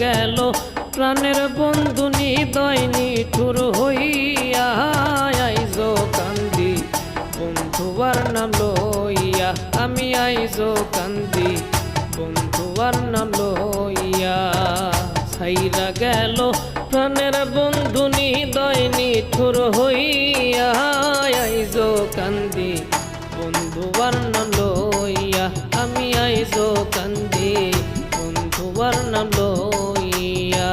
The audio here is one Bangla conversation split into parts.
গেল প্রাণের বন্ধু নিদয় নিঠুর হইয়া আইজো কান্দি বন্ধুয়ার নাম লইয়া আমি আইজো কান্দি বন্ধুয়ার নাম লইয়া ছাইরা গেল প্রাণের বন্ধু নিদয় নিঠুর হইয়া আইজো কান্দি বন্ধুয়ার নাম লইয়া আমি আইজো কান্দি বন্ধুয়ার নাম লইয়া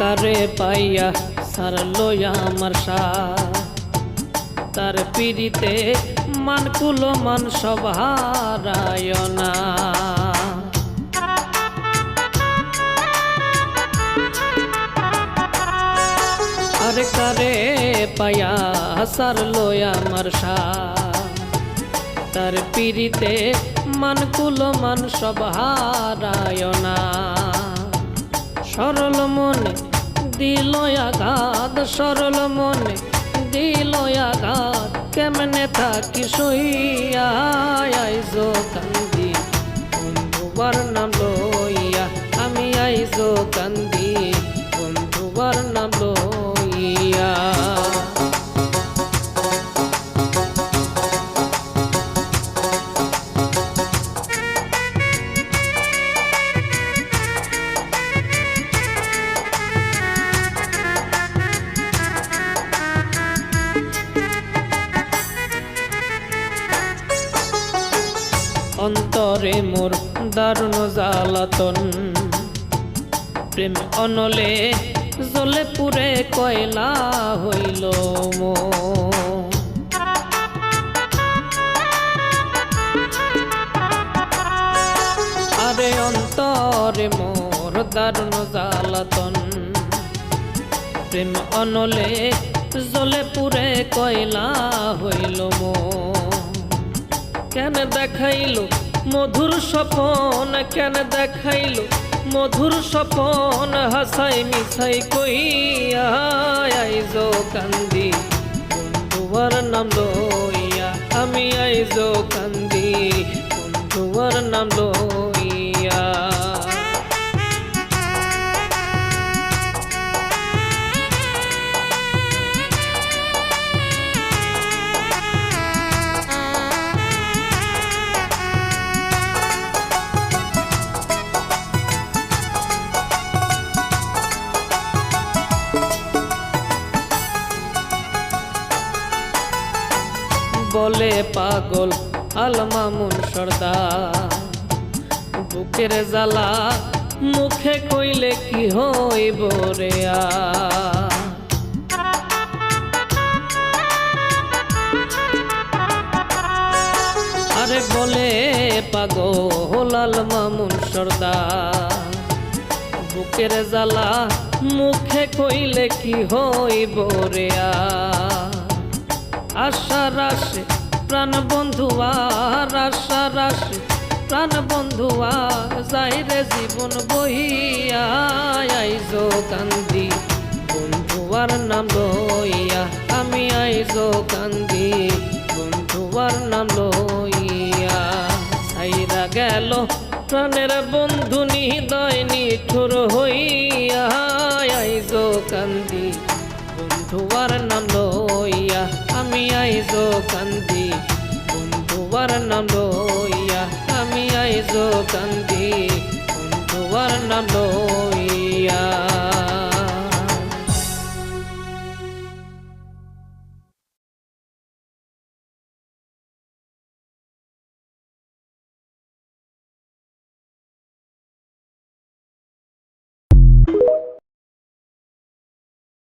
কারে পাইয়া সারলো আমার তার পিড়িতে মানকুলো মান সব হারায় না আরে কারে পাইয়া সারলো আমার তার পিড়িতে মানকুলো মান সব হারায় না সরল মনে দিল আঘাত সরল মনে দিল আঘাত কেমনে থাকি সইয়া আইজো কান্দি বন্ধুবার নাম লইয়া আমি আইজো কান্দি বন্ধুবার নাম লইয়া অন্তরে মোর দারুণ জ্বালাতন প্রেম অনলে জ্বলে পুরে কয়লা হইল আরে অন্তরে মোর দারুণ জ্বালাতন প্রেম অনলে জ্বলে পুরে কয়লা হইল কেন দেখাইল মধুর স্বপন কেন দেখাইল মধুর স্বপন হাসাই মিছাই কইয়া আইজো কান্দি বন্ধুয়ার নাম লইয়া আমি আইজো কান্দি বন্ধুয়ার নাম লইয়া বলে পাগল আলমামুন সর্দার বুকের জ্বালা মুখে কইলে কি হইব রে আরে বলে পাগল আলমামুন সর্দার বুকের জ্বালা মুখে কইলে কি হইব রে আশা রাশে প্রাণ বন্ধুয়ার আশা রাশে প্রাণ বন্ধুয়ার যাইরে জীবন বহিয়া আইজো কান্দি বন্ধুয়ার নাম লইয়া আমি আইজো কান্দি বন্ধুয়ার নাম লইয়া ছাইরা গেল প্রাণের বন্ধু নিদয় নিঠুর হইয়া আইজো কান্দি বন্ধুয়ার নাম লইয়া আমি আইজো কান্দি বন্ধুয়ার নাম লইয়া আমি আইজো কান্দি বন্ধুয়ার নাম লইয়া